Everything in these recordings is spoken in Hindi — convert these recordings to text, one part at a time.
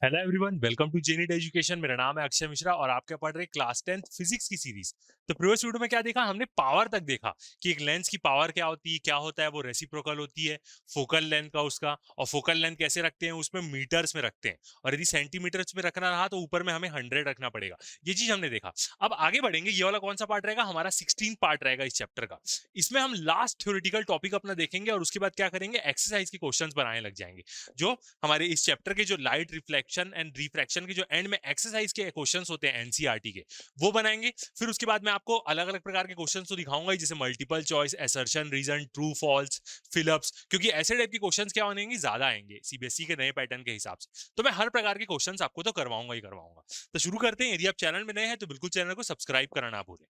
हेलो एवरीवन, वेलकम टू जेनिट एजुकेशन। मेरा नाम है अक्षय मिश्रा और आपके पढ़ रहे क्लास 10 फिजिक्स की सीरीज। तो प्रीवियस वीडियो में क्या देखा हमने? पावर तक देखा कि एक लेंस की पावर क्या होती है, क्या होता है, वो रेसिप्रोकल होती है, फोकल लेंथ का उसका, और फोकल लेंथ कैसे रखते हैं, उसमें मीटर्स में रखते हैं, और यदि सेंटीमीटर्स में रखना रहा तो ऊपर में हमें 100 रखना पड़ेगा। ये चीज हमने देखा। अब आगे बढ़ेंगे। ये वाला कौन सा पार्ट रहेगा? हमारा 16 पार्ट रहेगा इस चैप्टर का। इसमें हम लास्ट थ्योरेटिकल टॉपिक अपना देखेंगे और उसके बाद क्या करेंगे, एक्सरसाइज के क्वेश्चंस बनाने लग जाएंगे, जो हमारे इस चैप्टर के जो लाइट रिफ्लेक्शन एंड रिफ्रैक्शन के जो एंड में एक्सरसाइज के क्वेश्चंस होते हैं एनसीईआरटी के, वो बनाएंगे। फिर उसके बाद मैं आपको अलग अलग प्रकार के क्वेश्चंस तो दिखाऊंगा ही, जैसे multiple choice, assertion, reason, true false, fill ups, क्योंकि ऐसे टाइप के क्वेश्चंस क्या होंगे, ज्यादा आएंगे सीबीएसई के नए पैटर्न के हिसाब से। तो मैं हर प्रकार के क्वेश्चंस आपको तो करवाऊंगा ही करवाऊंगा। तो शुरू करते हैं। यदि आप चैनल में नए हैं तो बिल्कुल चैनल को सब्सक्राइब करना ना भूलें।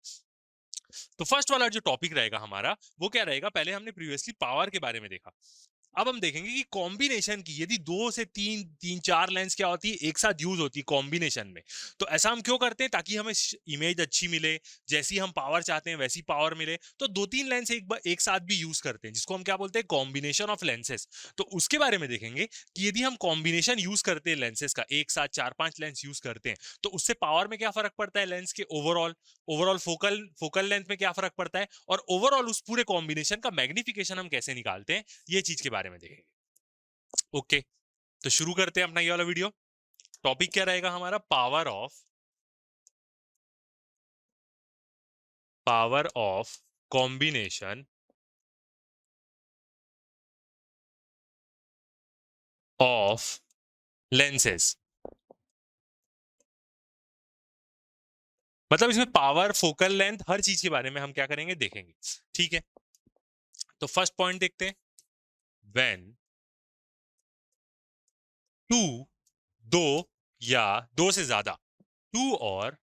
तो फर्स्ट वाला जो टॉपिक रहेगा हमारा, वो क्या रहेगा? पहले हमने प्रीवियसली पावर के बारे में देखा। अब हम देखेंगे कि कॉम्बिनेशन की, यदि दो से तीन तीन चार लेंस क्या होती है, एक साथ यूज होती है कॉम्बिनेशन में। तो ऐसा हम क्यों करते हैं? ताकि हमें इमेज अच्छी मिले, जैसी हम पावर चाहते हैं वैसी पावर मिले। तो दो तीन लेंस एक साथ भी यूज करते हैं, जिसको हम क्या बोलते हैं, कॉम्बिनेशन ऑफ लेंसेज। तो उसके बारे में देखेंगे कि यदि हम कॉम्बिनेशन यूज करते हैं लेंसेज का, एक साथ चार पांच लेंस यूज करते हैं, तो उससे पावर में क्या फर्क पड़ता है, लेंस के overall overall focal focal length में क्या फर्क पड़ता है, और ओवरऑल उस पूरे कॉम्बिनेशन का मैग्निफिकेशन हम कैसे निकालते हैं, ये चीज के बारे में देखेंगे। ओके, तो शुरू करते हैं अपना ये वाला वीडियो। टॉपिक क्या रहेगा हमारा? Power of combination of lenses. मतलब इसमें पावर, फोकल लेंथ, हर चीज के बारे में हम क्या करेंगे, देखेंगे। ठीक है, तो फर्स्ट पॉइंट देखते हैं। व्हेन टू, दो या दो से ज्यादा, टू और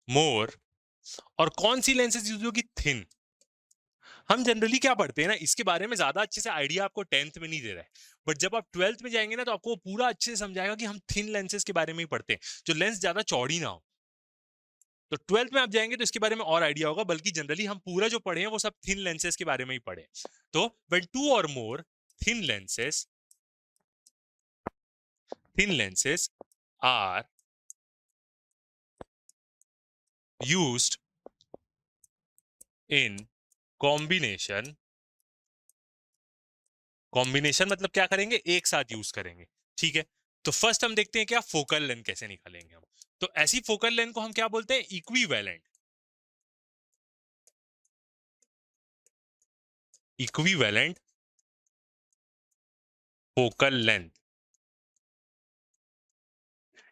मोर, और कौन सी लेंसेज यूज होगी? थिन। हम जनरली क्या पढ़ते हैं ना, इसके बारे में ज्यादा अच्छे से आइडिया आपको 10th में नहीं दे रहा है, बट जब आप 12th में जाएंगे ना तो आपको पूरा अच्छे से समझाएगा कि हम थिन लेंसेज के बारे में ही पढ़ते हैं, जो लेंस ज्यादा चौड़ी ना हो। तो 12th में आप जाएंगे तो इसके बारे में और आइडिया होगा, बल्कि जनरली हम पूरा जो पढ़े हैं वो सब थिन लेंसेज के बारे में ही पढ़े। तो व्हेन टू और more thin lenses thin lenses are used in combination. Combination मतलब क्या करेंगे, एक साथ यूज करेंगे। ठीक है, तो फर्स्ट हम देखते हैं क्या, फोकल लेंथ कैसे निकालेंगे हम। तो ऐसी फोकल लेंथ को हम क्या बोलते हैं? Equivalent. Equivalent focal length.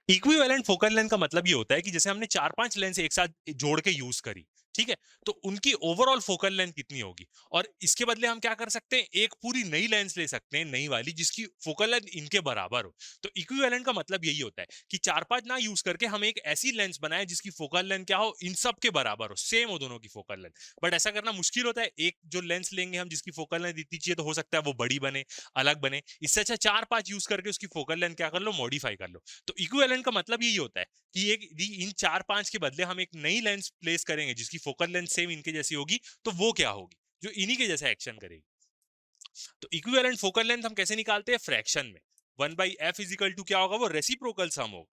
Equivalent focal length का मतलब ये होता है कि जैसे हमने चार पांच लेंस एक साथ जोड़ के यूज करी, ठीक है, तो उनकी ओवरऑल फोकल लेंथ कितनी होगी, और इसके बदले हम क्या कर सकते हैं, एक पूरी नई लेंस ले सकते हैं, नई वाली, जिसकी फोकल लेंथ इनके बराबर हो। तो इक्विवेलेंट का मतलब यही होता है कि चार पांच ना यूज करके हम एक ऐसी लेंस बनाए जिसकी फोकल लेंथ क्या हो, इन सब के बराबर हो, सेम हो दोनों की फोकल लेंथ। बट ऐसा करना मुश्किल होता है। एक जो लेंस लेंगे हम जिसकी फोकल लेंथ इतनी चाहिए, तो हो सकता है वो बड़ी बने, अलग बने। इससे अच्छा चार पांच यूज करके उसकी फोकल लेंथ क्या कर लो, मॉडिफाई कर लो। तो इक्विवेलेंट का मतलब यही होता है कि एक इन चार पांच के बदले हम एक नई लेंस प्लेस करेंगे जिसकी फोकल लेंथ सेम इनके जैसी होगी, तो वो क्या होगी, जो इन्हीं के जैसा एक्शन करेगी। तो इक्विवेलेंट फोकल लेंथ हम कैसे निकालते हैं? फ्रैक्शन में। 1/f इजिकल टू क्या होगा, वो रेसिप्रोकल सम होगा।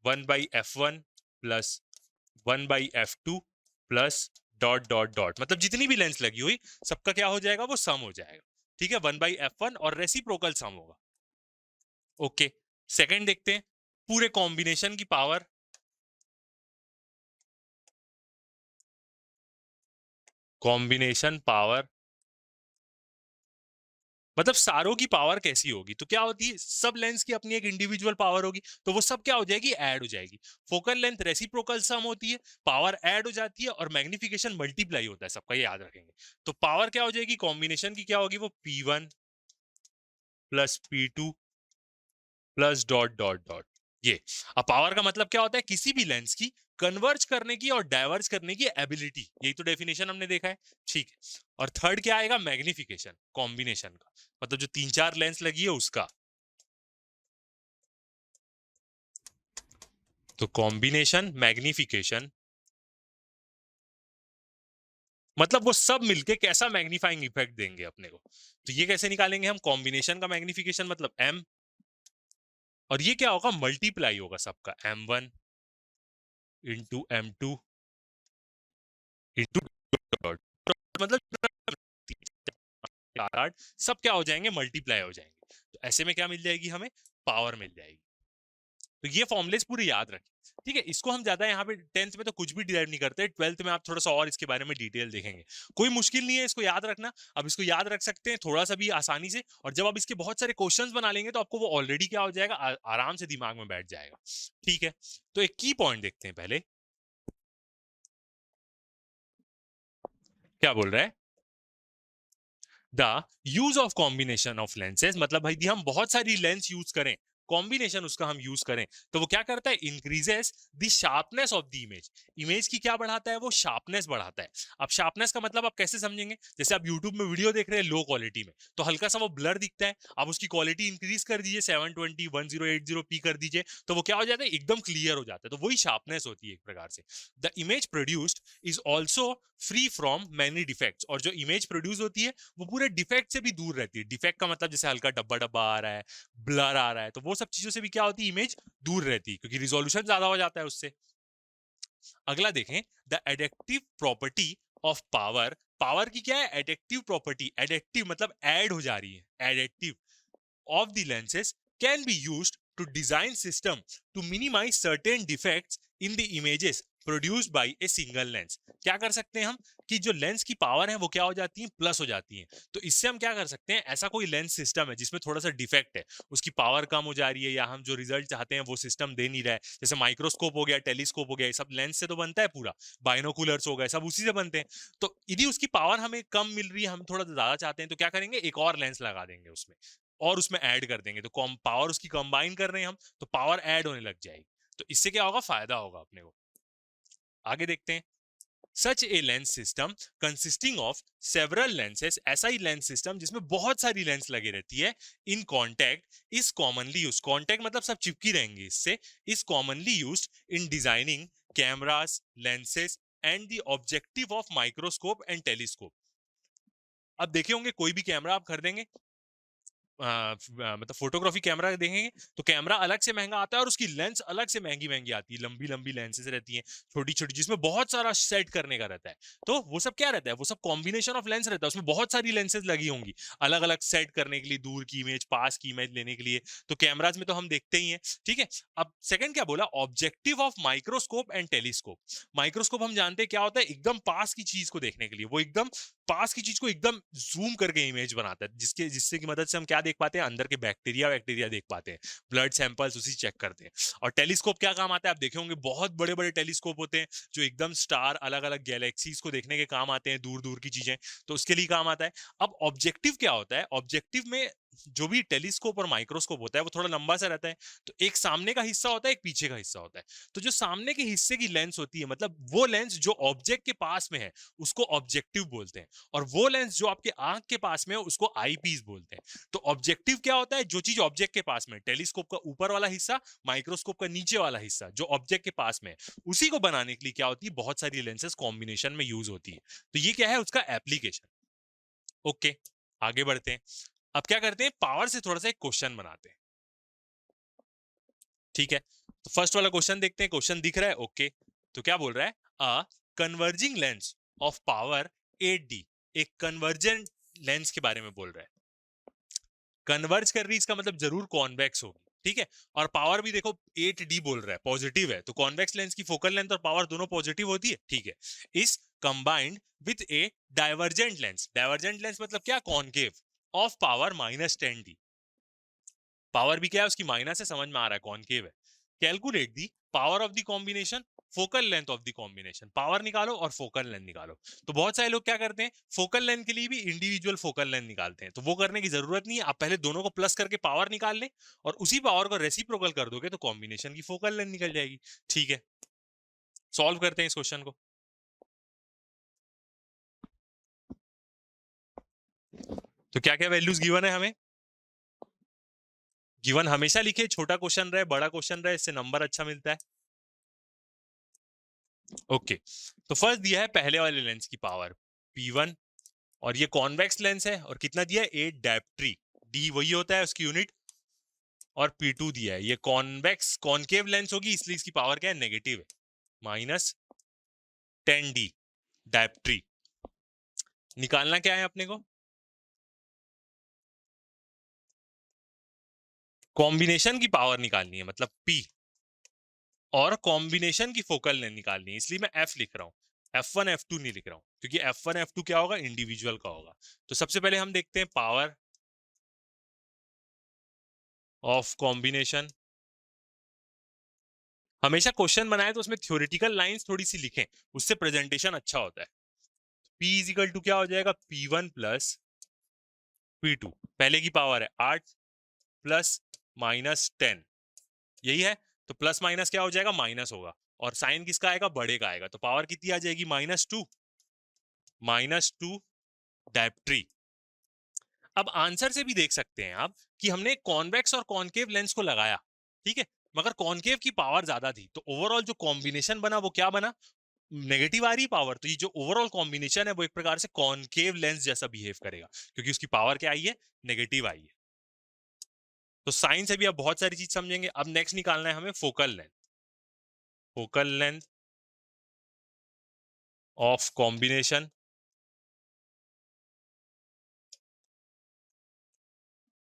1/f1 plus 1/f2 plus dot dot dot, मतलब जितनी भी लेंस लगी हुई सबका क्या हो जाएगा, वो सम हो जाएगा। ठीक है, 1/f1 और रेसिप्रोकल सम होगा। ओके, सेकंड देखते हैं, पूरे कॉम्बिनेशन की पावर। कॉम्बिनेशन पावर मतलब सारों की पावर कैसी होगी, तो क्या होती है, सब लेंस की अपनी एक इंडिविजुअल पावर होगी, तो वो सब क्या हो जाएगी, ऐड हो जाएगी। फोकल लेंथ रेसिप्रोकल सम होती है, पावर ऐड हो जाती है, और मैग्निफिकेशन मल्टीप्लाई होता है सबका, ये याद रखेंगे। तो पावर क्या हो जाएगी कॉम्बिनेशन की, क्या होगी, वो P1 plus P2 plus dot dot dot. ये अब पावर का मतलब क्या होता है, किसी भी लेंस की कन्वर्ज करने की और डाइवर्ज करने की एबिलिटी, यही तो डेफिनेशन हमने देखा है। ठीक है, और थर्ड क्या आएगा, मैग्निफिकेशन कॉम्बिनेशन का, मतलब जो तीन चार लेंस लगी है उसका। तो कॉम्बिनेशन, मैग्निफिकेशन मतलब वो सब मिलके कैसा मैग्नीफाइंग इफेक्ट देंगे अपने को। तो ये कैसे निकालेंगे हम, कॉम्बिनेशन का मैग्निफिकेशन मतलब m, और ये क्या होगा, मल्टीप्लाई होगा सबका, m1 इंटू m2 इंटू, मतलब 4 सब क्या हो जाएंगे, मल्टीप्लाई हो जाएंगे। तो ऐसे में क्या मिल जाएगी हमें, पावर मिल जाएगी। तो ये फॉर्मुलेस पूरे याद रखें, ठीक है। इसको हम ज्यादा यहाँ पे 10th में तो कुछ भी डिराइव नहीं करते, 12th में आप थोड़ा सा और इसके बारे में डिटेल देखेंगे। कोई मुश्किल नहीं है इसको याद रखना, अब इसको याद रख सकते हैं थोड़ा सा भी आसानी से, और जब आप इसके बहुत सारे क्वेश्चंस बना लेंगे तो आपको वो ऑलरेडी क्या हो जाएगा, आराम से दिमाग में बैठ जाएगा, ठीक है। तो एक की पॉइंट देखते हैं पहले, क्या बोल रहा है, the use of combination of lenses, मतलब भाई हम बहुत सारी लेंस यूज करें, कॉम्बिनेशन उसका हम यूज करें, तो वो क्या करता है, increases the sharpness of the image. Image की क्या बढ़ाता है, वो शार्पनेस बढ़ाता है। अब शार्पनेस का मतलब आप कैसे समझेंगे, जैसे आप यूट्यूब में वीडियो देख रहे हैं लो क्वालिटी में, तो हल्का सा वो ब्लर दिखता है, आप उसकी क्वालिटी इंक्रीज कर दीजिए 720 1080p कर दीजिए, तो वो क्या हो जाता है, एकदम क्लियर हो जाता है। तो वही शार्पनेस होती है एक प्रकार से। The image produced is also free from many defects, और जो इमेज प्रोड्यूस होती है वो पूरे डिफेक्ट से भी दूर रहती है। डिफेक्ट का मतलब जैसे हल्का डब्बा डब्बा आ रहा है, ब्लर आ रहा है, तो वो सब चीजों से भी क्या होती है, इमेज दूर रहती है, क्योंकि रिजोल्यूशन ज्यादा हो जाता है उससे। अगला देखें, the addictive property of power. Power की क्या है, एडेक्टिव प्रॉपर्टी, एडेक्टिव मतलब ऐड हो जा रही है, addictive of the lenses can be used to design system to minimize certain defects in the images produced by a single lens। क्या कर सकते हैं हम, कि जो लेंस की पावर है वो क्या हो जाती है, प्लस हो जाती है। तो इससे हम क्या कर सकते हैं, ऐसा कोई लेंस सिस्टम है जिसमें थोड़ा सा डिफेक्ट है, उसकी पावर कम हो जा रही है, या हम जो रिजल्ट चाहते हैं वो सिस्टम दे नहीं रहा है, जैसे माइक्रोस्कोप हो गया, टेलीस्कोप हो गया, ये सब लेंस से तो बनता है पूरा, बाइनोकुलर्स हो गए, सब उसी से बनते हैं। तो यदि उसकी पावर हमें कम मिल रही है, हम थोड़ा ज्यादा चाहते हैं, तो क्या करेंगे, एक और लेंस लगा देंगे उसमें, और उसमें ऐड कर देंगे, तो पावर उसकी कंबाइन कर रहे हैं हम, तो पावर ऐड होने लग जाएगी। तो इससे क्या होगा, फायदा होगा अपने को। आगे देखते हैं, such a lens system consisting of several lenses, ऐसा ही लेंस सिस्टम जिसमें बहुत सारी लेंस लगी रहती है, in contact is commonly use, contact मतलब सब चिपकी रहेंगी इससे, is commonly use in designing cameras, lenses and the objective of microscope and telescope. अब देखे होंगे कोई भी कैमरा आप खरीदेंगे, मतलब फोटोग्राफी कैमरा देखेंगे, तो कैमरा अलग से महंगा आता है और उसकी लेंस अलग से महंगी महंगी आती है, लंबी लंबी लेंसेज रहती हैं, छोटी छोटी, जिसमें बहुत सारा सेट करने का रहता है। तो वो सब क्या रहता है, वो सब कॉम्बिनेशन ऑफ लेंस रहता है, उसमें बहुत सारी लेंसेज लगी होंगी अलग अलग सेट करने के लिए, दूर की इमेज पास की इमेज लेने के लिए। तो कैमराज में तो हम देखते ही हैं, ठीक है। अब सेकंड क्या बोला, objective of microscope and telescope. Microscope हम जानते हैं क्या होता है, एकदम पास की चीज को देखने के लिए, वो एकदम पास की चीज को एकदम जूम करके इमेज बनाता है, जिससे की मदद से हम क्या देख पाते हैं, अंदर के बैक्टीरिया बैक्टीरिया देख पाते हैं, ब्लड सैंपल्स उसी चेक करते हैं। और टेलीस्कोप क्या काम आता है, आप देखे होंगे बहुत बड़े बड़े टेलीस्कोप होते हैं जो एकदम स्टार, अलग अलग गैलेक्सीज को देखने के काम आते हैं, दूर दूर की चीजें, तो उसके लिए काम आता है। अब ऑब्जेक्टिव क्या होता है, ऑब्जेक्टिव में जो भी टेलीस्कोप और माइक्रोस्कोप होता है वो थोड़ा लंबा सा रहता है, तो एक सामने का हिस्सा होता है, एक पीछे का हिस्सा होता है। तो जो सामने के हिस्से की लेंस होती है, मतलब वो लेंस जो ऑब्जेक्ट के पास में है, उसको ऑब्जेक्टिव बोलते हैं, और वो लेंस जो आपके आंख के पास में है उसको आईपीस बोलते हैं। तो ऑब्जेक्टिव क्या होता है, जो चीज ऑब्जेक्ट के पास में, टेलीस्कोप का ऊपर वाला हिस्सा, माइक्रोस्कोप का नीचे वाला हिस्सा जो ऑब्जेक्ट के पास में है, उसी को बनाने के लिए क्या होती है, बहुत सारी लेंसेज कॉम्बिनेशन में यूज होती है। तो ये क्या है, उसका एप्लीकेशन। ओके, आगे बढ़ते हैं। अब क्या करते हैं, पावर से थोड़ा सा एक क्वेश्चन बनाते हैं, ठीक है। तो फर्स्ट वाला क्वेश्चन देखते हैं, क्वेश्चन दिख रहा है, ओके। तो क्या बोल रहा है, a converging lens of power 8D, एक कन्वर्जेंट लेंस के बारे में बोल रहा है। कन्वर्ज कर रही, इसका मतलब जरूर कॉन्वेक्स होगी, ठीक है। और पावर भी देखो 8D बोल रहा है, पॉजिटिव है, तो कॉन्वेक्स लेंस की फोकल लेंथ और पावर दोनों पॉजिटिव होती है, ठीक है। इस combined with A divergent lens, divergent lens मतलब क्या, concave, of power -10D। Power भी क्या है उसकी, माइनस है, समझ में आ रहा है, कॉनकेव है। Calculate the power of the combination, focal length of the combination, power निकालो और फोकल लेंथ निकालो। तो बहुत सारे लोग क्या करते हैं, फोकल लेंथ के लिए भी इंडिविजुअल फोकल लेंथ निकालते हैं, तो वो करने की जरूरत नहीं है, आप पहले दोनों को प्लस करके पावर निकाल ले, और उसी पावर को रेसिप्रोकल कर दोगे तो कॉम्बिनेशन की फोकल लेंथ निकल जाएगी, ठीक है। सॉल्व करते हैं इस क्वेश्चन को। तो क्या क्या वैल्यूज गिवन है हमें, गिवन हमेशा लिखे, छोटा क्वेश्चन रहे बड़ा क्वेश्चन रहे, इससे नंबर अच्छा मिलता है। ओके, तो फर्स्ट दिया है पहले वाले लेंस की पावर P1, और ये कॉन्वेक्स लेंस है और कितना दिया है 8 डायप्ट्री, डी वही होता है उसकी यूनिट, और P2 दिया है। ये कॉन्वेक्स कॉनकेव लेंस होगी इसलिए इसकी पावर क्या है नेगेटिव है, -10D डायप्ट्री। निकालना क्या है अपने को, कॉम्बिनेशन की पावर निकालनी है, मतलब P, और कॉम्बिनेशन की फोकल लेंथ निकालनी है, इसलिए मैं F लिख रहा हूँ, F1 F2 नहीं लिख रहा हूँ, क्योंकि F1 F2 क्या होगा इंडिविजुअल का होगा। तो सबसे पहले हम देखते हैं पावर ऑफ कॉम्बिनेशन। हमेशा क्वेश्चन बनाए तो उसमें थ्योरेटिकल लाइंस थोड़ी सी लिखें, उससे प्रेजेंटेशन अच्छा होता है। P इज इक्वल टू क्या हो जाएगा, P1 प्लस P2, पहले की पावर है 8 प्लस -10, यही है। तो प्लस माइनस क्या हो जाएगा, माइनस होगा, और साइन किसका आएगा, बड़े का आएगा, तो पावर कितनी आ जाएगी, -2 डायप्ट्री। अब आंसर से भी देख सकते हैं आप कि हमने कॉन्वेक्स और कॉनकेव लेंस को लगाया, ठीक है, मगर कॉनकेव की पावर ज्यादा थी, तो ओवरऑल जो कॉम्बिनेशन बना वो क्या बना, नेगेटिव आ रही पावर। तो ये जो ओवरऑल कॉम्बिनेशन है वो एक प्रकार से कॉनकेव लेंस जैसा बिहेव करेगा, क्योंकि उसकी पावर क्या आई है, नेगेटिव आई है। तो साइन से भी अब बहुत सारी चीज समझेंगे। अब नेक्स्ट निकालना है हमें फोकल लेंथ ऑफ कॉम्बिनेशन।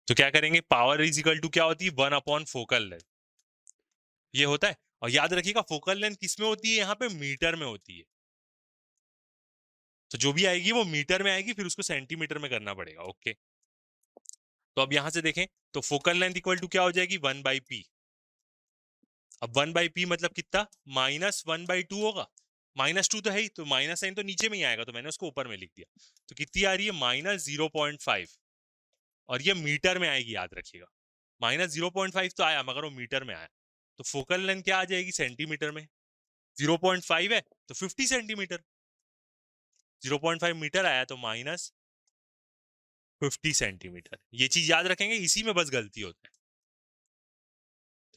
तो क्या करेंगे, पावर इज इक्वल टू क्या होती है, 1 अपॉन फोकल लेंथ, ये होता है। और याद रखिएगा फोकल लेंथ किस में होती है, यहाँ पे मीटर में होती है, तो जो भी आएगी वो मीटर में आएगी, फिर उसको सेंटीमीटर में करना पड़ेगा। ओके, तो अब यहां से देखें तो फोकल लेंथ इक्वल टू क्या हो जाएगी, 1/p। अब 1/p मतलब कितना, -1/2 होगा, -2 तो है ही, तो माइनस साइन तो नीचे में ही आएगा, तो मैंने उसको ऊपर में लिख दिया। तो कितनी आ रही है, -0.5, और ये मीटर में आएगी, याद रखिएगा। -0.5 तो आया मगर वो मीटर में आया, तो फोकल लेंथ क्या आ जाएगी सेंटीमीटर में, 0.5 है तो 50 सेंटीमीटर, 0.5 मीटर आया तो -50 सेंटीमीटर। ये चीज याद रखेंगे, इसी में बस गलती होता है।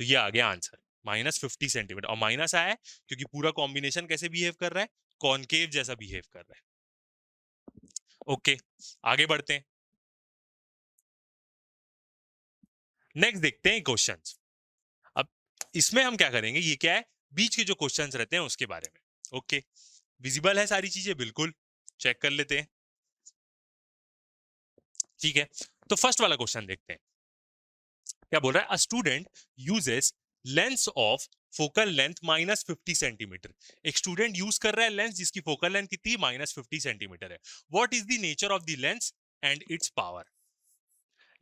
तो ये आ गया आंसर, -50 सेंटीमीटर, और माइनस आया है क्योंकि पूरा कॉम्बिनेशन कैसे बिहेव कर रहा है, कॉनकेव जैसा बिहेव कर रहा है। ओके, आगे बढ़ते हैं, नेक्स्ट देखते हैं क्वेश्चंस। अब इसमें हम क्या करेंगे, ये क्या है, बीच के जो क्वेश्चंस रहते हैं उसके बारे में। ओके, विजिबल है सारी चीजें, बिल्कुल चेक कर लेते हैं, ठीक है। तो फर्स्ट वाला क्वेश्चन देखते हैं, क्या बोल रहा है, a student uses lens of focal length -50 centimetre. एक स्टूडेंट यूज कर रहा है लेंस जिसकी फोकल लेंथ कितनी, -50 सेंटीमीटर है। What is the nature of the lens and it's power.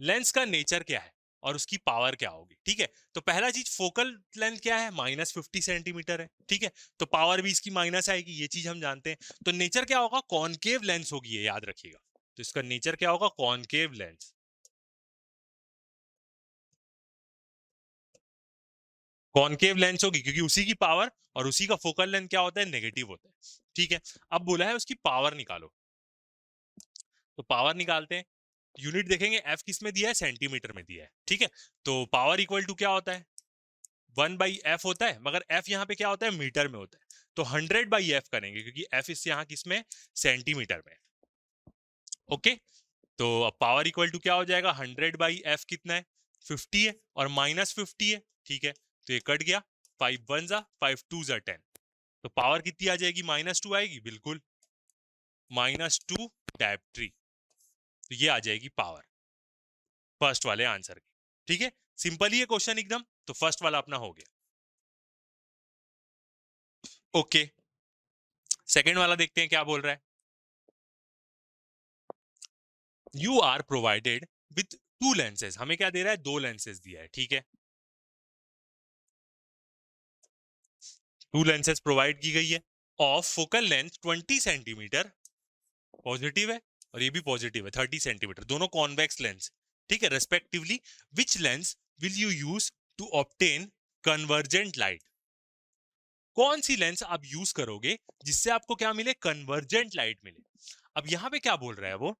Lens का नेचर क्या है और उसकी पावर क्या होगी, ठीक है। तो पहला चीज, फोकल लेंथ क्या है, -50 सेंटीमीटर है, ठीक है, तो पावर भी इसकी माइनस आएगी, ये चीज हम जानते हैं। तो नेचर क्या होगा, कॉनकेव लेंस होगी, ये याद रखिएगा। तो इसका नेचर क्या होगा, कॉनकेव लेंस, कॉनकेव लेंस होगी, क्योंकि उसी की पावर और उसी का फोकल लेंथ क्या होता है, नेगेटिव होता है, ठीक है। अब बोला है उसकी पावर निकालो, तो पावर निकालते हैं। यूनिट देखेंगे, एफ किस में दिया है, सेंटीमीटर में दिया है, ठीक है। तो पावर इक्वल टू क्या होता है, 1/f होता है, मगर f यहाँ पे क्या होता है, मीटर में होता है, तो 100/f करेंगे, क्योंकि f इस यहाँ किस में, सेंटीमीटर में। ओके, तो अब पावर इक्वल टू क्या हो जाएगा, 100/f कितना है, 50 है, और -50 है, ठीक है। तो ये कट गया, 5 1 जा 5 2 जा 10, तो पावर कितनी आ जाएगी, -2 आएगी, बिल्कुल, -2 डायप्ट्री। तो ये आ जाएगी पावर फर्स्ट वाले आंसर की, ठीक है। सिंपल ही है क्वेश्चन एकदम, तो फर्स्ट वाला अपना हो गया। ओके, सेकेंड वाला देखते हैं क्या बोल रहा है। You are provided with 2 lenses, हमें क्या दे रहा है, 2 लेंसेज दिया है, ठीक है। 2 लेंसेज प्रोवाइड की गई है, of focal length 20 centimetre, positive है, और ये भी पॉजिटिव है 30 सेंटीमीटर, दोनों कॉन्वेक्स लेंस, ठीक है, respectively. Which lens will you use to obtain convergent light. कौन सी लेंस आप यूज करोगे जिससे आपको क्या मिले, कन्वर्जेंट लाइट मिले। अब यहाँ पे क्या बोल रहा है वो,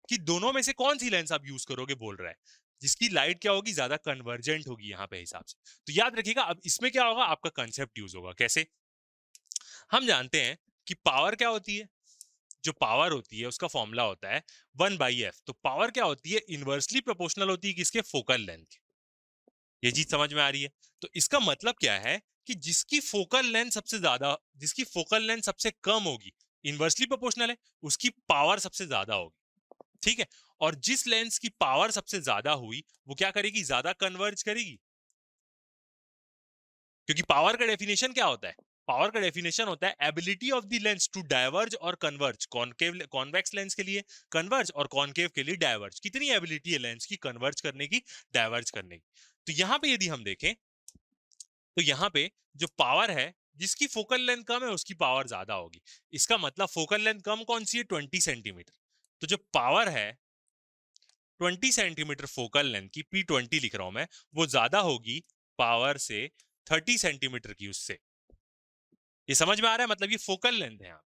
कि दोनों में से कौन सी लेंस आप यूज करोगे, बोल रहा है जिसकी लाइट क्या होगी, ज्यादा कन्वर्जेंट होगी यहाँ पे हिसाब से। तो याद रखिएगा, अब इसमें क्या होगा, आपका कंसेप्ट यूज होगा कैसे। हम जानते हैं कि पावर क्या होती है, जो पावर होती है उसका फॉर्मूला होता है 1/f। तो पावर क्या होती है, इनवर्सली प्रोपोर्शनल होती है किसके, फोकल लेंथ। ये चीज समझ में आ रही है। तो इसका मतलब क्या है कि जिसकी फोकल लेंथ सबसे ज्यादा, जिसकी फोकल लेंथ सबसे कम होगी, इनवर्सली प्रोपोर्शनल है, उसकी पावर सबसे ज्यादा होगी। ठीक है। और जिस लेंस की पावर सबसे ज्यादा हुई वो क्या करेगी, ज्यादा कन्वर्ज करेगी। क्योंकि पावर का डेफिनेशन क्या होता है, पावर का डेफिनेशन होता है ability of the lens to diverge और कन्वर्ज। कॉनकेव कॉन्वेक्स लेंस के लिए कन्वर्ज और कॉनकेव के लिए डाइवर्ज। कितनी एबिलिटी है लेंस की कन्वर्ज करने की, डाइवर्ज करने की। तो यहां पे यदि हम देखें तो यहाँ पे जो पावर है, जिसकी फोकल लेंथ कम है उसकी पावर ज्यादा होगी। इसका मतलब फोकल लेंथ कम कौन सी है, 20 सेंटीमीटर। तो जो पावर है 20 सेंटीमीटर फोकल लेंथ की, P20 लिख रहा हूं मैं, वो ज्यादा होगी पावर से 30 सेंटीमीटर की उससे। ये समझ में आ रहा है, मतलब ये फोकल लेंथ है यहाँ।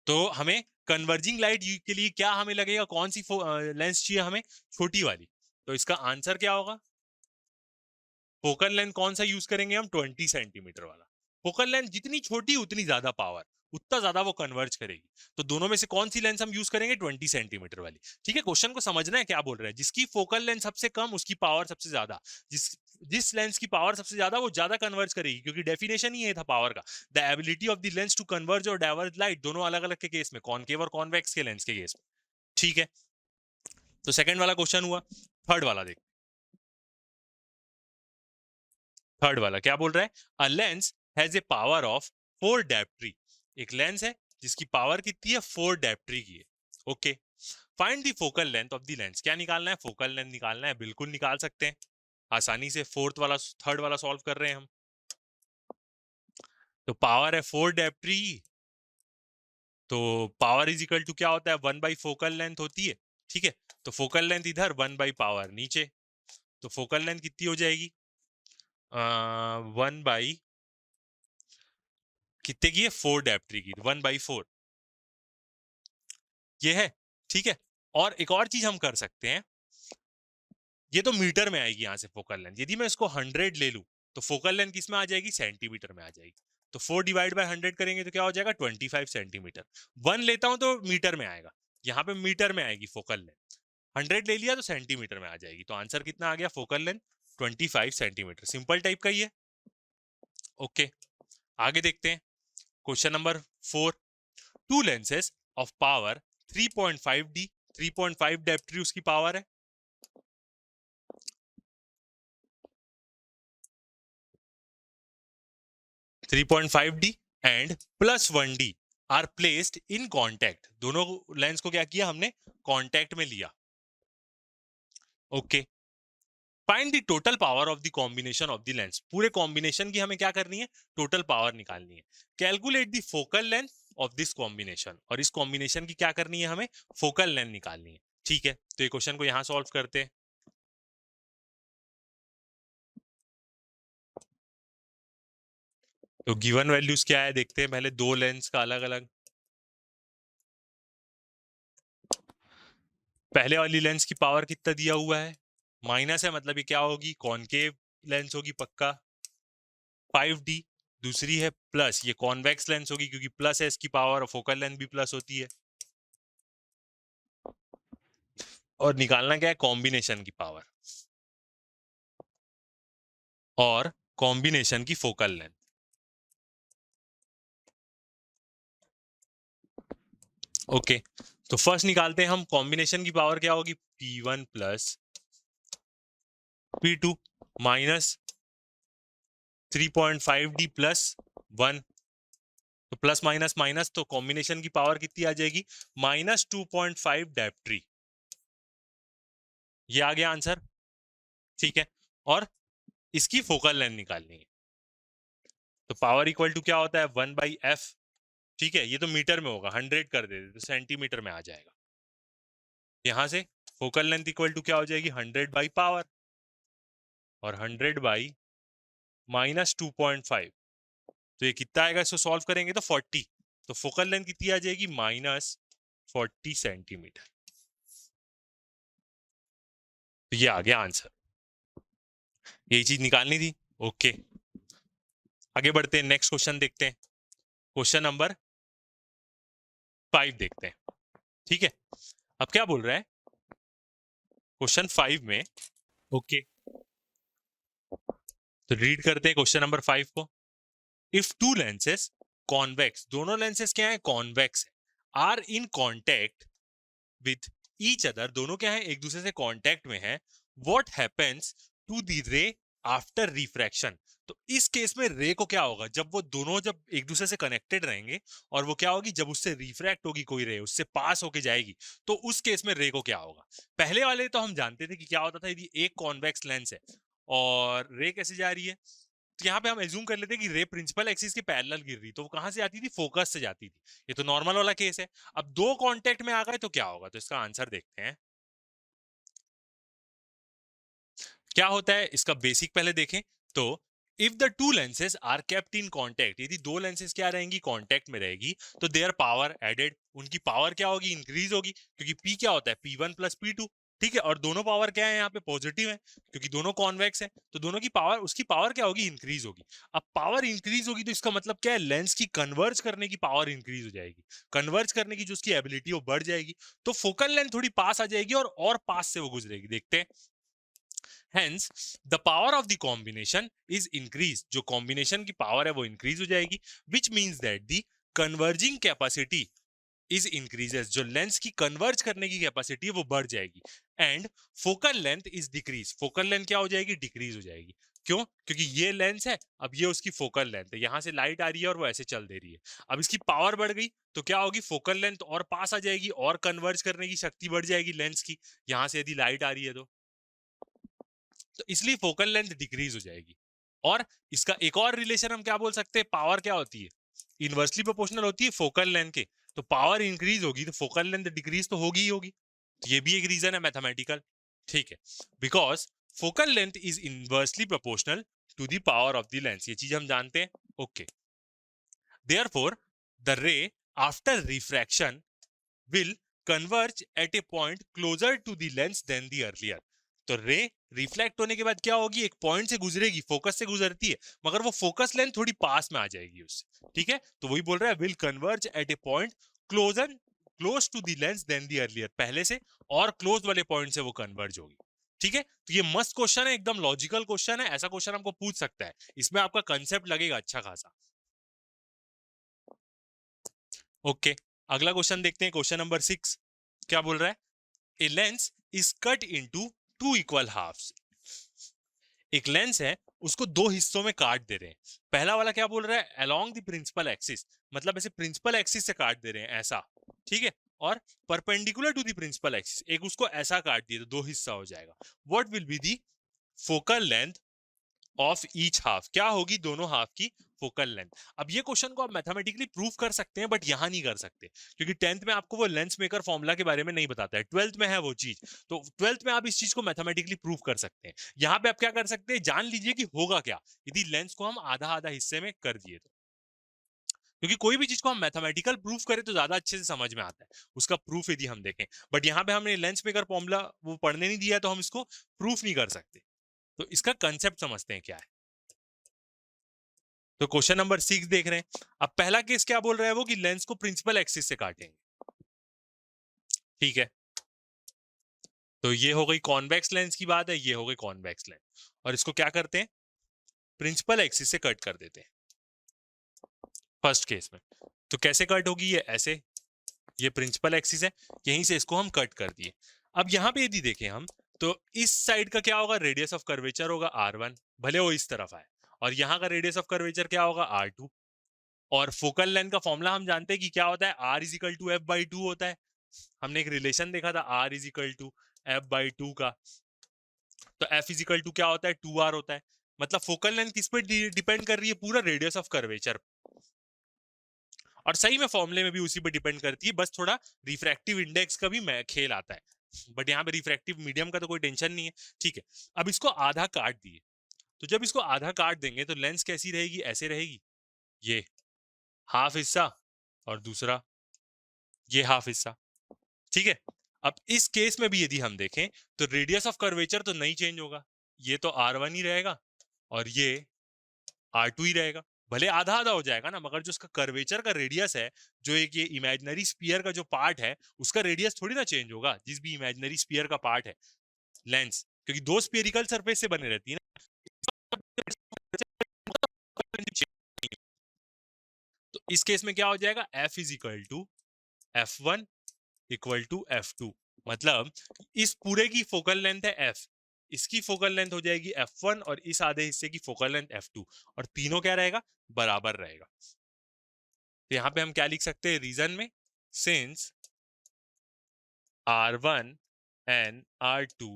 तो हमें कन्वर्जिंग लाइट के लिए क्या हमें लगेगा, कौन सी लेंस चाहिए हमें, छोटी वाली। तो इसका आंसर क्या होगा, फोकल लेंथ कौन सा यूज करेंगे हम, 20 सेंटीमीटर वाला। फोकल लेंथ जितनी छोटी उतनी ज्यादा पावर, उतना ज्यादा वो कन्वर्ज करेगी। तो दोनों में से कौन सी लेंस हम यूज करेंगे, 20 सेंटीमीटर वाली। ठीक है, क्वेश्चन को समझना है क्या बोल रहे हैं, जिसकी फोकल लेंथ सबसे कम उसकी पावर सबसे ज्यादा। जिस जिस लेंस की पावर सबसे ज्यादा वो ज्यादा कन्वर्ज करेगी, क्योंकि डेफिनेशन ही ये था पावर का, the ability of the lens to converge और डाइवर्ज लाइट, दोनों अलग अलग के केस में, कॉनकेव और कॉन्वेक्स के लेंस के केस में। ठीक है, तो सेकंड वाला क्वेश्चन हुआ। थर्ड वाला देख, थर्ड वाला क्या बोल रहा है, a lens has A power of 4 डायप्ट्री। एक लेंस है जिसकी पावर कितनी है, 4 डायप्ट्री की है। Okay, find the focal length of the lens. क्या निकालना है, फोकल लेंथ निकालना है। बिल्कुल निकाल सकते हैं आसानी से, फोर्थ वाला थर्ड वाला सॉल्व कर रहे हैं हम। तो पावर है 4 डायप्ट्री, तो पावर इज इक्वल टू क्या होता है, 1 बाई फोकल लेंथ होती है। ठीक है, तो फोकल लेंथ इधर, 1 बाई पावर नीचे। तो फोकल लेंथ कितनी हो जाएगी, 1 बाई कितने की है, 4 डायप्ट्री की, 1/4 ये है। ठीक है, और एक और चीज हम कर सकते हैं, ये तो मीटर में आएगी यहाँ से फोकल लेंथ। यदि मैं इसको 100 ले लूं तो फोकल लेंथ किस में आ जाएगी, सेंटीमीटर में आ जाएगी। तो 4 डिवाइड बाय 100 करेंगे तो क्या हो जाएगा, 25 सेंटीमीटर। 1 लेता हूं तो मीटर में आएगा, यहाँ पे मीटर में आएगी फोकल लेंथ। 100 ले लिया तो सेंटीमीटर में आ जाएगी। तो आंसर कितना आ गया, focal length 25 centimetre. Simple type का ही है। ओके, आगे देखते हैं question number 4। Two lenses of power 3.5D, 3.5 dioptre उसकी पावर है। 3.5D and +1D are placed in contact. दोनों लेंस को क्या किया हमने, कॉन्टैक्ट में लिया। Okay, find the total power of the combination of the lens. पूरे कॉम्बिनेशन की हमें क्या करनी है, टोटल पावर निकालनी है। Calculate the focal length of this combination, और इस कॉम्बिनेशन की क्या करनी है, हमें फोकल लेंथ निकालनी है। ठीक है, तो ये क्वेश्चन को यहां सॉल्व करते हैं। तो गिवन वैल्यूज क्या है देखते हैं पहले, दो लेंस का अलग अलग। पहले वाली लेंस की पावर कितना दिया हुआ है, माइनस है, मतलब ये क्या होगी, कॉनकेव लेंस होगी पक्का, 5D। दूसरी है प्लस, ये कॉन्वेक्स लेंस होगी, क्योंकि प्लस है इसकी पावर, और फोकल लेंथ भी प्लस होती है। और निकालना क्या है, कॉम्बिनेशन की पावर और कॉम्बिनेशन की फोकल लेंथ। ओके, तो फर्स्ट निकालते हैं हम, कॉम्बिनेशन की पावर क्या होगी, P1 plus P2 minus 3.5D plus 1। तो प्लस माइनस माइनस, तो कॉम्बिनेशन की पावर कितनी आ जाएगी, -2.5 डायप्ट्री। ये आ गया आंसर। ठीक है, और इसकी फोकल लेंथ निकालनी है। तो पावर इक्वल टू क्या होता है, 1/f। ठीक है, ये तो मीटर में होगा, 100 कर देते तो सेंटीमीटर में आ जाएगा। यहां से फोकल लेंथ इक्वल टू क्या हो जाएगी, 100 बाई पावर, और 100 बाई -2.5। तो ये कितना आएगा, इसको सॉल्व करेंगे तो 40। तो फोकल लेंथ कितनी आ जाएगी, -40 सेंटीमीटर। तो ये आ गया आंसर, यही चीज निकालनी थी। ओके, आगे बढ़ते हैं, नेक्स्ट क्वेश्चन देखते हैं, क्वेश्चन नंबर 5 देखते हैं। ठीक है, अब क्या बोल रहा है क्वेश्चन 5 में? ओके, तो रीड करते हैं क्वेश्चन नंबर 5 को। इफ टू लेंसेज कॉन्वेक्स, दोनों लेंसेज क्या है? कॉन्वेक्स है, are in contact with each other, दोनों क्या है? एक दूसरे से कॉन्टेक्ट में है। What happens to the ray after refraction? तो इस केस में रे को क्या होगा जब वो दोनों जब एक दूसरे से कनेक्टेड रहेंगे, और वो क्या होगी जब उससे रिफ्रैक्ट होगी कोई रे, उससे पास होके जाएगी, तो उस केस में रे को क्या होगा? पहले वाले तो हम जानते थे कि क्या होता था, यदि एक कॉन्वेक्स लेंस है और रे कैसे जा रही है, तो यहाँ पे हम एज्यूम कर लेते हैं कि रे प्रिंसिपल एक्सिस के पैरेलल गिर रही, तो वो कहां से आती थी? फोकस से जाती थी। ये तो नॉर्मल वाला केस है। अब दो कांटेक्ट में आ गए तो क्या होगा? तो इसका आंसर देखते हैं क्या होता है। इसका बेसिक पहले देखें तो if the two lenses are kept in contact, यदि दो लेंसेज क्या रहेंगी? कांटेक्ट में रहेगी, तो देयर पावर एडेड, उनकी पावर क्या होगी? इंक्रीज होगी, क्योंकि पी क्या होता है? P1 plus P2। ठीक है, और दोनों पावर क्या है यहाँ पे? पॉजिटिव है, क्योंकि दोनों कॉन्वेक्स है, तो दोनों की पावर, उसकी पावर क्या होगी? इंक्रीज होगी। अब पावर इंक्रीज होगी तो इसका मतलब क्या है? लेंस की कन्वर्ज करने की पावर इंक्रीज हो जाएगी, कन्वर्ज करने की जो उसकी एबिलिटी वो बढ़ जाएगी, तो फोकल लेंथ थोड़ी पास आ जाएगी और पास से वो गुजरेगी। देखते हैं, Hence, the power of the combination is increased. जो combination की power है वो increase हो जाएगी, which means that the converging capacity is increases. जो lens की converge करने की capacity है वो बढ़ जाएगी, and focal length is decrease. Focal length क्या हो जाएगी? Decrease हो जाएगी। क्यों? क्योंकि ये लेंस है, अब ये उसकी फोकल लेंथ है, यहां से लाइट आ रही है और वो ऐसे चल दे रही है। अब इसकी पावर बढ़ गई तो क्या होगी? फोकल लेंथ और पास आ जाएगी और कन्वर्ज करने की शक्ति बढ़ जाएगी लेंस की, यहां से यदि लाइट आ रही है तो इसलिए फोकल लेंथ डिक्रीज हो जाएगी। और इसका एक और रिलेशन हम क्या बोल सकते हैं? पावर क्या होती है? इनवर्सली प्रोपोर्शनल होती है फोकल लेंथ के, तो पावर इंक्रीज होगी तो फोकल लेंथ डिक्रीज तो होगी ही होगी। तो ये भी एक रीजन है मैथमेटिकल। ठीक है, because focal length is inversely proportional to the power of the lens, ये चीज हम जानते हैं। Okay, therefore the ray after refraction will converge at a point closer to the lens than the earlier। तो रे रिफ्लेक्ट होने के बाद क्या होगी? एक पॉइंट से गुजरेगी, फोकस से गुजरती है, मगर वो फोकस लेंथ थोड़ी पास में आ जाएगी उससे। ठीक है, तो वही बोल रहा है will converge at a point closer close to the lens than the earlier, पहले से और क्लोज वाले पॉइंट से वो कन्वर्ज होगी। ठीक है, तो ये मस्त क्वेश्चन है, एकदम लॉजिकल क्वेश्चन है, ऐसा क्वेश्चन हमको पूछ सकता है, इसमें आपका कंसेप्ट लगेगा अच्छा खासा। ओके, अगला क्वेश्चन देखते हैं, क्वेश्चन नंबर 6 क्या बोल रहा है? A lens is cut into two equal halves। एक लेंस है, उसको दो हिस्सों में काट दे रहे हैं। पहला वाला क्या बोल रहा है? along the principal axis, मतलब ऐसे प्रिंसिपल एक्सिस से काट दे रहे हैं ऐसा। ठीक है, और perpendicular to the principal axis, एक उसको ऐसा काट दिए तो दो हिस्सा हो जाएगा। What will be the focal length of each half? क्या होगी दोनों हाफ की फोकल लेंथ? अब ये क्वेश्चन को आप मैथमेटिकली प्रूव कर सकते हैं, बट यहां नहीं कर सकते, क्योंकि 10th में आपको वो लेंस मेकर फॉर्मूला के बारे में नहीं बताता है, 12th में है वो चीज। तो 12th में आप इस चीज को मैथमेटिकली प्रूव कर सकते हैं। यहाँ पे आप क्या कर सकते हैं? जान लीजिए कि होगा क्या यदि लेंस को हम आधा आधा हिस्से में कर दिए तो, क्योंकि कोई भी चीज को हम मैथमेटिकल प्रूफ करें तो ज्यादा अच्छे से समझ में आता है उसका प्रूफ यदि हम देखें। बट यहाँ पे हमने लेंस मेकर फॉर्मूला वो पढ़ने नहीं दिया, तो हम इसको प्रूफ नहीं कर सकते। तो इसका कंसेप्ट समझते हैं क्या है। तो क्वेश्चन नंबर 6 देख रहे हैं। अब पहला केस क्या बोल रहा है वो कि लेंस को प्रिंसिपल एक्सिस से काटेंगे। ठीक है, तो ये हो गई कॉन्वेक्स लेंस की बात है, ये हो गई कॉन्वेक्स लेंस, और इसको क्या करते हैं? प्रिंसिपल एक्सिस से कट कर देते हैं फर्स्ट केस में। तो कैसे कट होगी? ये ऐसे, ये प्रिंसिपल एक्सिस है, यहीं से इसको हम कट कर दिए। अब यहाँ पे यदि देखें हम, तो इस साइड का क्या होगा? रेडियस ऑफ कर्वेचर होगा R1, भले वो इस तरफ आए, और यहाँ का रेडियस ऑफ कर्वेचर क्या होगा? R2। और फोकल लेंथ का फॉर्मूला हम जानते हैं कि क्या होता है? R is equal to F/2 होता है। हमने एक रिलेशन देखा था R is equal to F/2 का, तो F इज इक्वल टू क्या होता है? 2R होता है। मतलब फोकल लेंथ किस पे डिपेंड कर रही है? पूरा रेडियस ऑफ कर्वेचर। और सही में फॉर्मूले में भी उसी पे डिपेंड करती है, बस थोड़ा रिफ्रैक्टिव इंडेक्स का भी खेल आता है, बट यहाँ पे रिफ्रैक्टिव मीडियम का तो कोई टेंशन नहीं है। ठीक है, अब इसको आधा काट दिए, तो जब इसको आधा काट देंगे तो लेंस कैसी रहेगी? ऐसे रहेगी, ये हाफ हिस्सा और दूसरा ये हाफ हिस्सा। ठीक है, अब इस केस में भी यदि हम देखें तो रेडियस ऑफ कर्वेचर तो नहीं चेंज होगा, ये तो R1 ही रहेगा और ये R2 ही रहेगा। भले आधा आधा हो जाएगा ना, मगर जो उसका कर्वेचर का रेडियस है, जो एक ये इमेजिनरी स्पीयर का जो पार्ट है, उसका रेडियस थोड़ी ना चेंज होगा, जिस भी इमेजिनरी स्पीयर का पार्ट है लेंस, क्योंकि दो स्पेरिकल सरफेस से बने रहती है ना। तो इस केस में क्या हो जाएगा, F is equal to F1 equal to F2, मतलब इस पूरे की फोकल लेंथ है F, इसकी फोकल लेंथ हो जाएगी F1 और इस आधे हिस्से की फोकल लेंथ F2, और तीनों क्या रहेगा, बराबर रहेगा। तो यहां पे हम क्या लिख सकते हैं रीजन में, since R1 and R2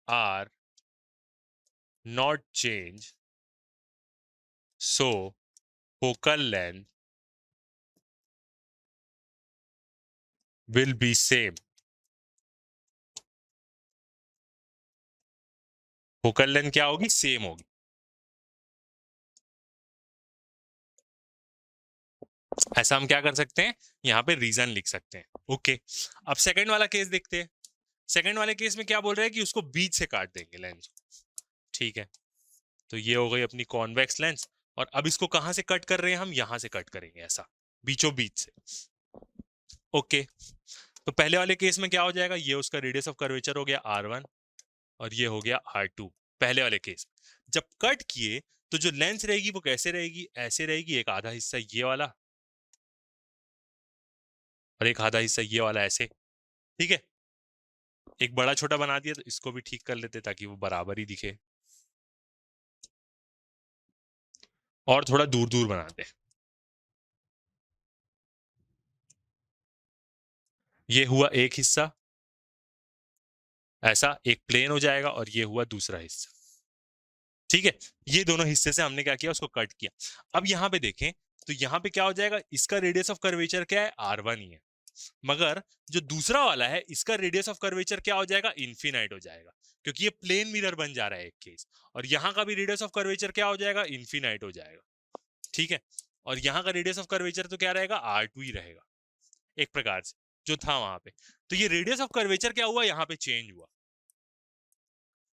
are not change, so focal length will be same। Focal length क्या होगी, सेम होगी। ऐसा हम क्या कर सकते हैं, यहाँ पे रीजन लिख सकते हैं। ओके, अब सेकंड वाला केस देखते हैं। सेकंड वाले केस में क्या बोल रहे हैं कि उसको बीच से काट देंगे लेंस, ठीक है। तो ये हो गई अपनी कॉन्वेक्स लेंस, और अब इसको कहां से कट कर रहे हैं हम, यहां से कट करेंगे, ऐसा बीचों बीच से। ओके, तो पहले वाले केस में क्या हो जाएगा, ये उसका रेडियस ऑफ कर्वेचर हो गया R1 और ये हो गया R2 पहले वाले केस। जब कट किए तो जो लेंस रहेगी वो कैसे रहेगी, ऐसे रहेगी, एक आधा हिस्सा ये वाला और एक आधा हिस्सा ये वाला, ऐसे, ठीक है। एक बड़ा छोटा बना दिया, तो इसको भी ठीक कर लेते ताकि वो बराबर ही दिखे, और थोड़ा दूर दूर बनाते। ये हुआ एक हिस्सा, ऐसा एक प्लेन हो जाएगा, और ये हुआ दूसरा हिस्सा, ठीक है। ये दोनों हिस्से से हमने क्या किया, उसको कट किया। अब यहाँ पे देखें तो यहाँ पे क्या हो जाएगा, इसका रेडियस ऑफ कर्वेचर क्या है, R1 ही है, मगर जो दूसरा वाला है इसका रेडियस ऑफ कर्वेचर क्या हो जाएगा, इन्फिनाइट हो जाएगा, क्योंकि ये प्लेन मिरर बन जा रहा है एक केस, और यहाँ का भी रेडियस ऑफ कर्वेचर क्या हो जाएगा, इन्फिनाइट हो जाएगा, ठीक है। और यहाँ का रेडियस ऑफ कर्वेचर तो क्या रहेगा, R2 ही रहेगा, एक प्रकार से जो था वहां पे। तो ये रेडियस ऑफ कर्वेचर क्या हुआ, यहाँ पे चेंज हुआ।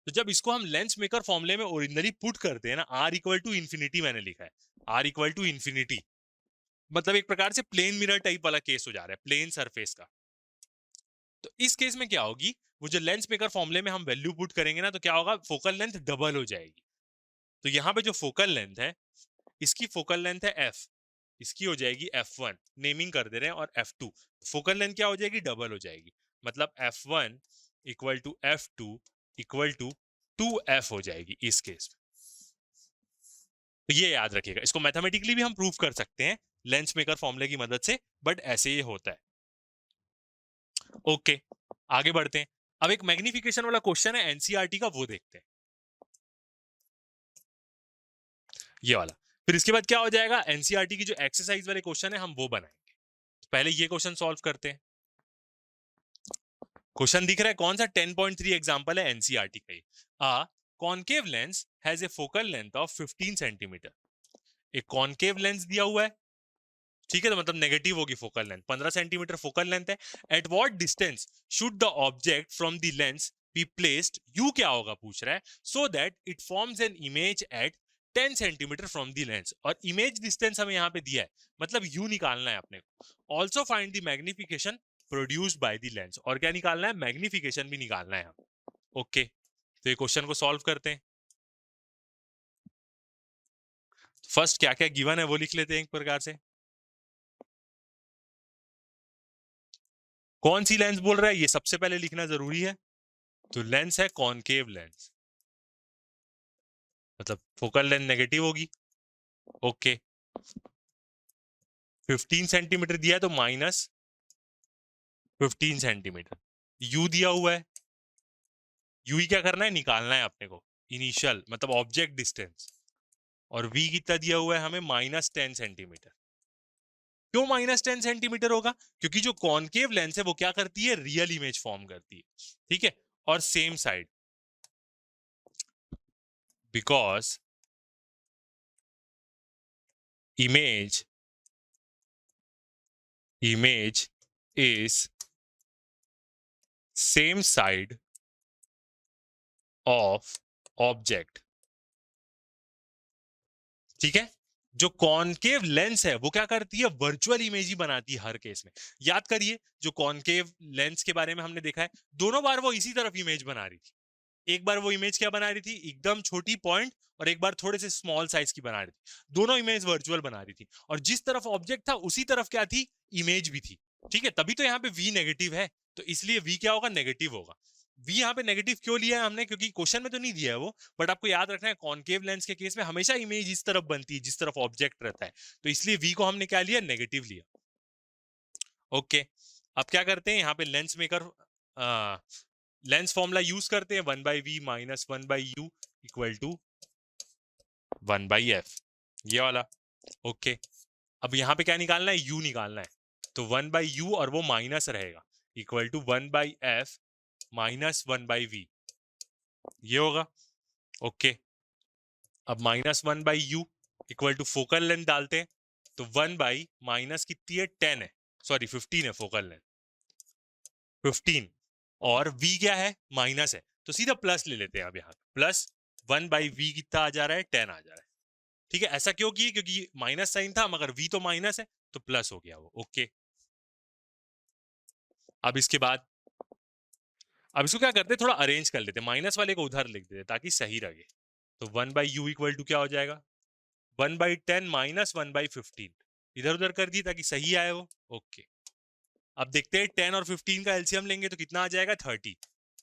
तो जब इसको हम लेंस मेकर फॉर्मूले में ओरिजिनली पुट करते हैं ना, R इक्वल टू इन्फिनिटी मैंने लिखा है, R इक्वल टू इन्फिनिटी, मतलब एक प्रकार से प्लेन मिरर टाइप वाला केस हो जा रहा है, प्लेन सरफेस का। तो इस केस में क्या होगी, वो जो लेंस मेकर फॉर्मूले में हम वैल्यू पुट करेंगे ना, तो क्या होगा, फोकल लेंथ डबल हो जाएगी। तो यहाँ पे जो फोकल लेंथ है, इसकी फोकल लेंथ है F, इसकी हो जाएगी F1, नेमिंग कर दे रहे हैं, और F2, फोकल लेंथ क्या हो जाएगी, डबल हो जाएगी, मतलब F1 equal to F2 equal to 2F हो जाएगी इस केस में। तो ये याद रखिएगा, इसको मैथमेटिकली भी हम प्रूव कर सकते हैं लेंस मेकर फॉर्मूले की मदद से, बट ऐसे ये होता है। ओके, आगे बढ़ते हैं। अब एक मैग्निफिकेशन वाला क्वेश्चन है एनसीईआरटी का, वो देखते हैं, ये वाला। फिर इसके बाद क्या हो जाएगा, एनसीईआरटी की जो एक्सरसाइज वाले क्वेश्चन है हम वो बनाएंगे। तो पहले ये क्वेश्चन सॉल्व करते हैं। क्वेश्चन दिख रहा है कौन सा, 10.3 एग्जांपल है एनसीईआरटी का। A concave lens has a focal length of 15 centimetre. एक कॉनकेव लेंस दिया हुआ है, ठीक है, तो मतलब नेगेटिव होगी focal length, 15 centimetre focal length है। At what distance should the object from the lens be placed, you क्या होगा पूछ रहा है, so that it forms an image at 10 centimetre from the lens, और इमेज डिस्टेंस हमें यहाँ पे दिया है, मतलब यू निकालना है अपने को। Also find the magnification produced by the lens, और क्या निकालना है, मैग्निफिकेशन भी निकालना है हमें। ओके, तो ये क्वेश्चन को सॉल्व करते हैं। फर्स्ट क्या क्या गिवन है वो लिख लेते हैं एक प्रकार से। कौन सी लेंस बोल रहा है, ये सबसे पहले लिखना जरूरी है। तो लेंस है कॉनकेव लेंस, मतलब फोकल लेंथ नेगेटिव होगी। ओके, 15 सेंटीमीटर दिया है तो माइनस 15 सेंटीमीटर। यू दिया हुआ है, यू ही क्या करना है, निकालना है अपने को, इनिशियल मतलब ऑब्जेक्ट डिस्टेंस। और वी कितना दिया हुआ है हमें, -10 सेंटीमीटर। क्यों -10 सेंटीमीटर होगा, क्योंकि जो कॉनकेव लेंस है वो क्या करती है, रियल इमेज फॉर्म करती है, ठीक है। और same side, because image is same side of object, ठीक है। जो कॉनकेव लेंस है वो क्या करती है, वर्चुअल इमेज ही बनाती है हर केस में। याद करिए जो कॉनकेव लेंस के बारे में हमने देखा है, दोनों बार वो इसी तरफ इमेज बना रही थी। एक बार वो इमेज क्या बना रही थी, एकदम छोटी पॉइंट, और एक बार थोड़े से स्मॉल साइज की बना रही थी। दोनों इमेज वर्चुअल बना रही थी, और जिस तरफ ऑब्जेक्ट था उसी तरफ क्या थी, इमेज भी थी। ठीक है, तभी तो यहाँ पे v नेगेटिव है, तो इसलिए v क्या होगा, नेगेटिव होगा। v यहाँ पे नेगेटिव क्यों लिया है हमने, क्योंकि क्वेश्चन में तो नहीं दिया है वो, बट आपको याद रखना है कॉनकेव लेंस के केस में हमेशा इमेज इस तरफ बनती है जिस तरफ ऑब्जेक्ट रहता है, तो इसलिए v को हमने क्या लिया, नेगेटिव लिया। ओके, अब क्या करते हैं यहाँ पे lens maker lens formula use करते हैं, 1/v minus 1/u equal to 1/f, ये वाला। ओके, अब यहाँ पे क्या निकालना है, u निकालना है, तो 1/u और वो माइनस रहेगा, equal to 1/f minus 1/v, ये होगा। ओके, अब minus 1/u equal to focal length डालते हैं, तो 1/ माइनस कितनी है, 10 है, सॉरी 15 है फोकल लेंथ, 15, और v क्या है, माइनस है, तो सीधा प्लस ले लेते हैं। अब यहाँ प्लस 1/v कितना आ जा रहा है, 10 आ जा रहा है। ठीक है, ऐसा क्यों किए, क्योंकि माइनस साइन था, मगर v तो माइनस है तो प्लस हो गया वो। ओके, अब इसके बाद अब इसको क्या करते हैं, थोड़ा अरेंज कर लेते हैं, माइनस वाले को उधर लिख देते ताकि सही रहे। तो 1/u इक्वल टू क्या हो जाएगा, 1/10 माइनस 1/15, इधर उधर कर दिए ताकि सही आए वो। ओके, अब देखते हैं 10 और 15 का एलसीएम लेंगे तो कितना आ जाएगा, 30,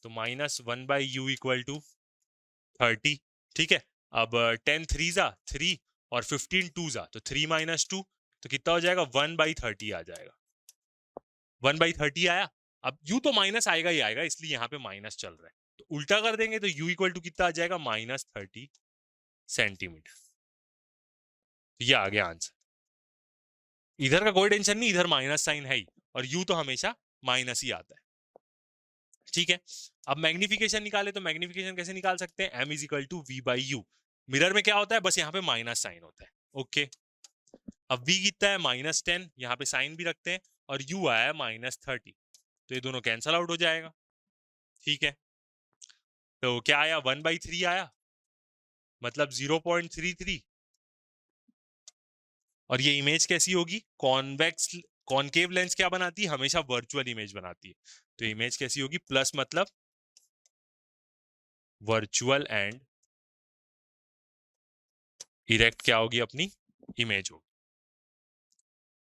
तो माइनस 1/u इक्वल टू 30। ठीक है, अब 10 3 जा 3 और 15 2 जा, तो 3 माइनस 2, तो कितना हो जाएगा, 1/30 आ जाएगा। 1/30 आया। अब u तो माइनस आएगा ही आएगा, इसलिए यहाँ पे माइनस चल रहा है, तो उल्टा कर देंगे तो u इक्वल टू कितना आ जाएगा, -30 सेंटीमीटर। ये आ गया आंसर। इधर का कोई टेंशन नहीं, इधर माइनस साइन है ही, और u तो हमेशा माइनस ही आता है। ठीक है, अब मैग्निफिकेशन निकाले, तो मैग्निफिकेशन कैसे निकाल सकते हैं, m is equal to v/u। Mirror में क्या होता है, बस यहाँ पे माइनस साइन होता है। ओके, अब v कितना है, -10, यहाँ पे साइन भी रखते हैं, और u आया है -30, तो ये दोनों कैंसल आउट हो जाएगा। ठीक है, तो क्या आया, 1/3 आया, मतलब 0.33, और ये इमेज कैसी होगी, कॉन्वेक्स कॉनकेव लेंस क्या बनाती है, हमेशा वर्चुअल इमेज बनाती है, तो इमेज कैसी होगी, प्लस मतलब वर्चुअल एंड इरेक्ट क्या होगी, अपनी इमेज होगी।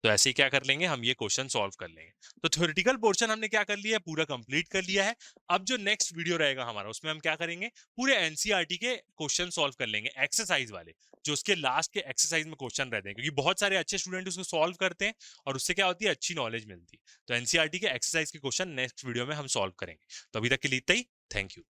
तो ऐसे ही क्या कर लेंगे हम, ये क्वेश्चन सॉल्व कर लेंगे। तो थ्योरेटिकल पोर्शन हमने क्या कर लिया है, पूरा कंप्लीट कर लिया है। अब जो नेक्स्ट वीडियो रहेगा हमारा, उसमें हम क्या करेंगे, पूरे एनसीईआरटी के क्वेश्चन सॉल्व कर लेंगे, एक्सरसाइज वाले, जो उसके लास्ट के एक्सरसाइज में क्वेश्चन रहते हैं, क्योंकि बहुत सारे अच्छे स्टूडेंट उसको सॉल्व करते हैं और उससे क्या होती है, अच्छी नॉलेज मिलती है। तो एनसीईआरटी के एक्सरसाइज के क्वेश्चन नेक्स्ट वीडियो में हम सॉल्व करेंगे। तो अभी तक के लिए इतना ही, थैंक यू।